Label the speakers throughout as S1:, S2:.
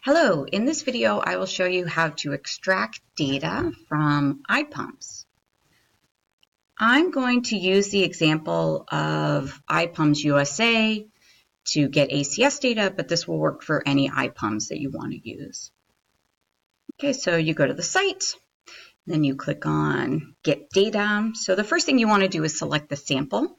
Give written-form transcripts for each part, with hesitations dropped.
S1: Hello, in this video I will show you how to extract data from IPUMS. I'm going to use the example of IPUMS USA to get ACS data, but this will work for any IPUMS that you want to use. Okay, so you go to the site, then you click on Get Data. So the first thing you want to do is select the sample.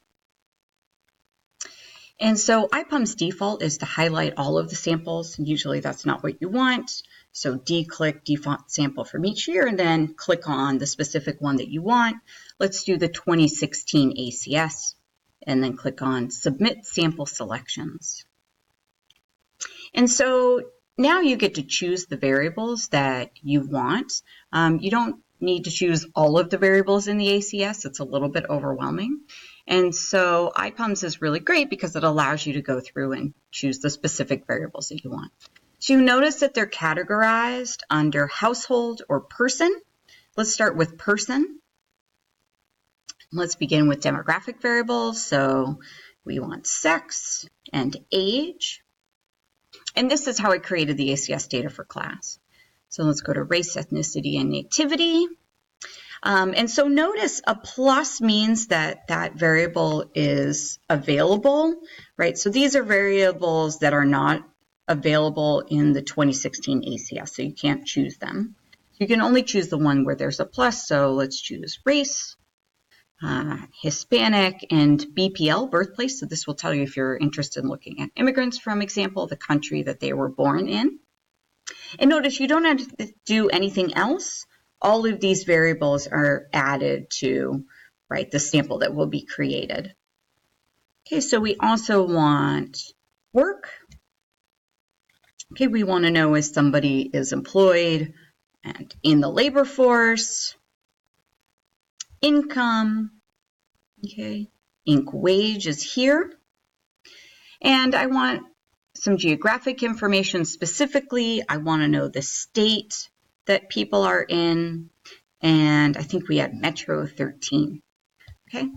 S1: And so IPUMS default is to highlight all of the samples. Usually that's not what you want. So click default sample from each year and then click on the specific one that you want. Let's do the 2016 ACS and then click on Submit Sample Selections. And so now you get to choose the variables that you want. You don't need to choose all of the variables in the ACS. It's a little bit overwhelming. And so IPUMS is really great because it allows you to go through and choose the specific variables that you want. So you notice that they're categorized under household or person. Let's start with person. Let's begin with demographic variables. So we want sex and age. And this is how I created the ACS data for class. So let's go to race, ethnicity, and nativity. And so notice a plus means that that variable is available, right? So these are variables that are not available in the 2016 ACS, so you can't choose them. You can only choose the one where there's a plus, so let's choose race, Hispanic, and BPL, birthplace. So this will tell you if you're interested in looking at immigrants, from example, the country that they were born in. And notice you don't have to do anything else. All of these variables are added to, right, the sample that will be created. Okay, so we also want work. Okay, we want to know if somebody is employed and in the labor force. Income, okay, Inc. wage is here. And I want some geographic information specifically. I want to know the state that people are in, and I think we had Metro 13. Okay,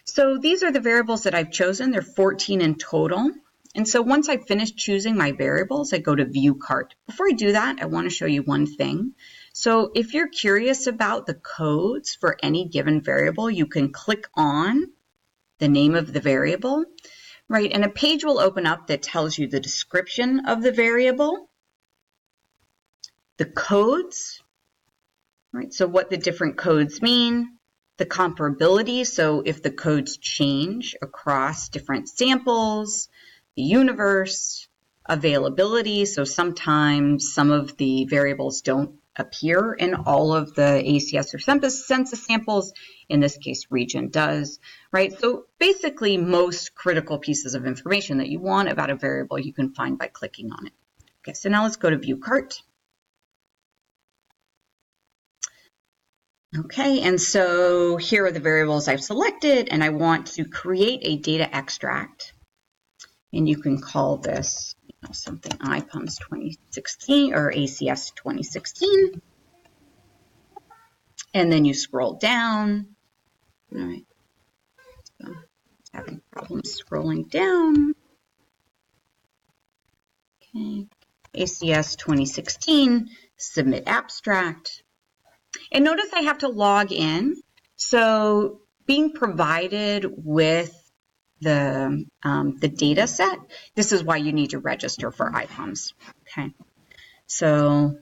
S1: so these are the variables that I've chosen. They're 14 in total. And so once I've finished choosing my variables, I go to View Cart. Before I do that, I want to show you one thing. So if you're curious about the codes for any given variable, you can click on the name of the variable, right? And a page will open up that tells you the description of the variable, the codes, right? So what the different codes mean, the comparability. So if the codes change across different samples, the universe, availability. So sometimes some of the variables don't appear in all of the ACS or census samples. In this case, region does, right? So basically most critical pieces of information that you want about a variable you can find by clicking on it. Okay, so now let's go to View Cart. Okay, and so here are the variables I've selected, and I want to create a data extract. And you can call this something IPUMS 2016 or ACS 2016. And then you scroll down. All right, so having problems scrolling down. Okay, ACS 2016, submit abstract. And notice I have to log in. So being provided with the data set, this is why you need to register for IPUMS. Okay, so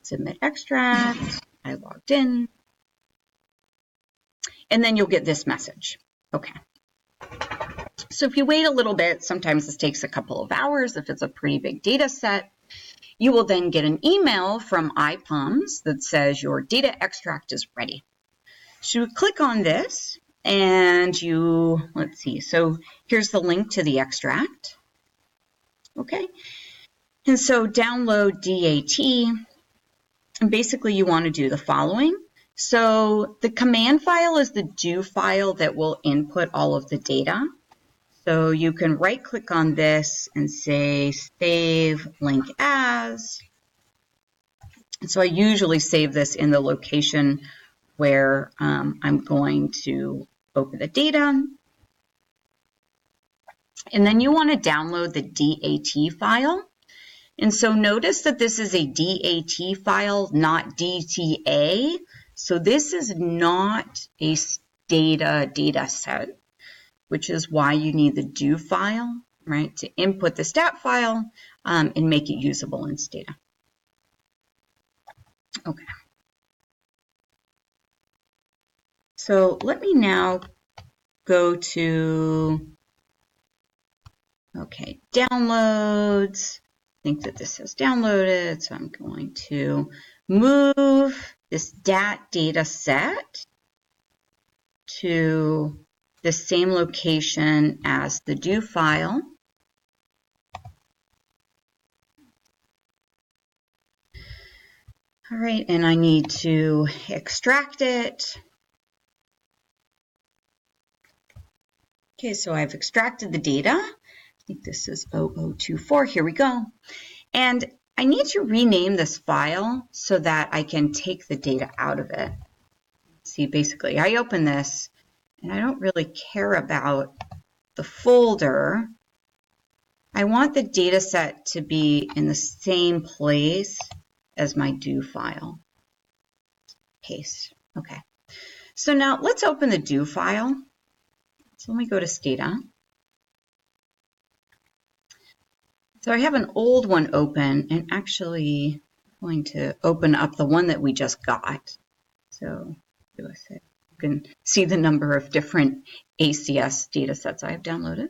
S1: submit extract, I logged in, and then you'll get this message. Okay, so if you wait a little bit, sometimes this takes a couple of hours if it's a pretty big data set. You will then get an email from IPUMS that says your data extract is ready. So you click on this and you, let's see, so here's the link to the extract. Okay, and so download DAT, and basically you want to do the following. So the command file is the do file that will input all of the data. So you can right click on this and say save link as. And so I usually save this in the location where I'm going to open the data. And then you want to download the DAT file. And so notice that this is a DAT file, not DTA. So this is not a Stata data set, which is why you need the do file, right, to input the stat file and make it usable in Stata. Okay. So let me now go to, okay, downloads. I think that this has downloaded, so I'm going to move this DAT data set to the same location as the do file. All right, and I need to extract it. Okay, so I've extracted the data. I think this is 0024. Here we go. And I need to rename this file so that I can take the data out of it. See, basically, I open this, and I don't really care about the folder. I want the data set to be in the same place as my do file. Paste. Okay. So now let's open the do file. So let me go to Stata. So I have an old one open, and actually I'm going to open up the one that we just got. So you can see the number of different ACS data sets I have downloaded.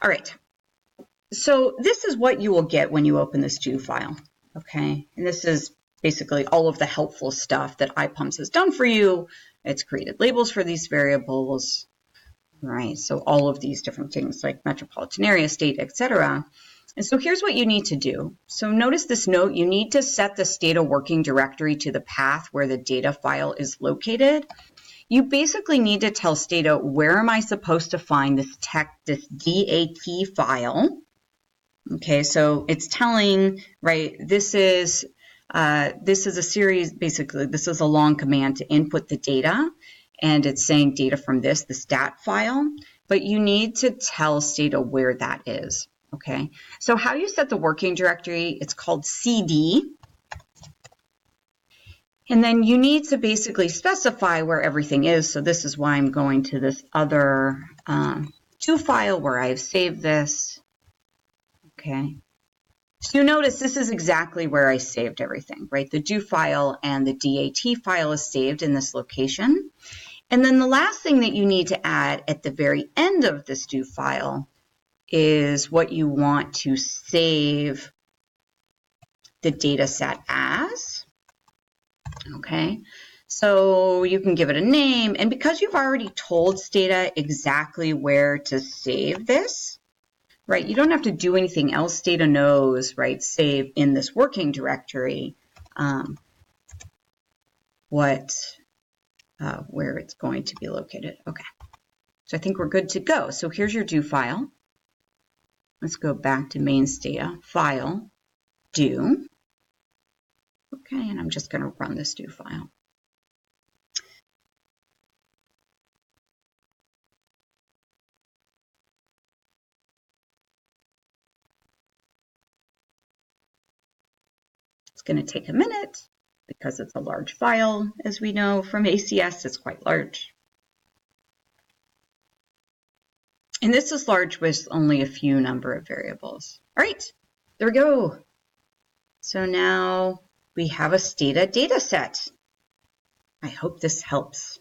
S1: All right. So this is what you will get when you open this do file. Okay. And this is basically all of the helpful stuff that IPUMS has done for you. It's created labels for these variables. Right, so all of these different things like metropolitan area, state, etc. And so here's what you need to do. So notice this note, you need to set the Stata working directory to the path where the data file is located. You basically need to tell Stata, where am I supposed to find this DAT file? Okay, so it's telling, right, this is a series, basically, this is a long command to input the data. And it's saying data from the stat file, but you need to tell Stata where that is, okay? So how you set the working directory, it's called CD. And then you need to basically specify where everything is. So this is why I'm going to this other do file where I've saved this, okay? So you notice this is exactly where I saved everything, right? The do file and the DAT file is saved in this location. And then the last thing that you need to add at the very end of this do file is what you want to save the data set as. Okay, so you can give it a name. And because you've already told Stata exactly where to save this, right, you don't have to do anything else. Stata knows, right, save in this working directory where it's going to be located. Okay, so I think we're good to go. So here's your do file. Let's go back to main Stata, file, do. Okay, and I'm just going to run this do file. It's going to take a minute because it's a large file, as we know from ACS, it's quite large. And this is large with only a few number of variables. All right, there we go. So now we have a Stata data set. I hope this helps.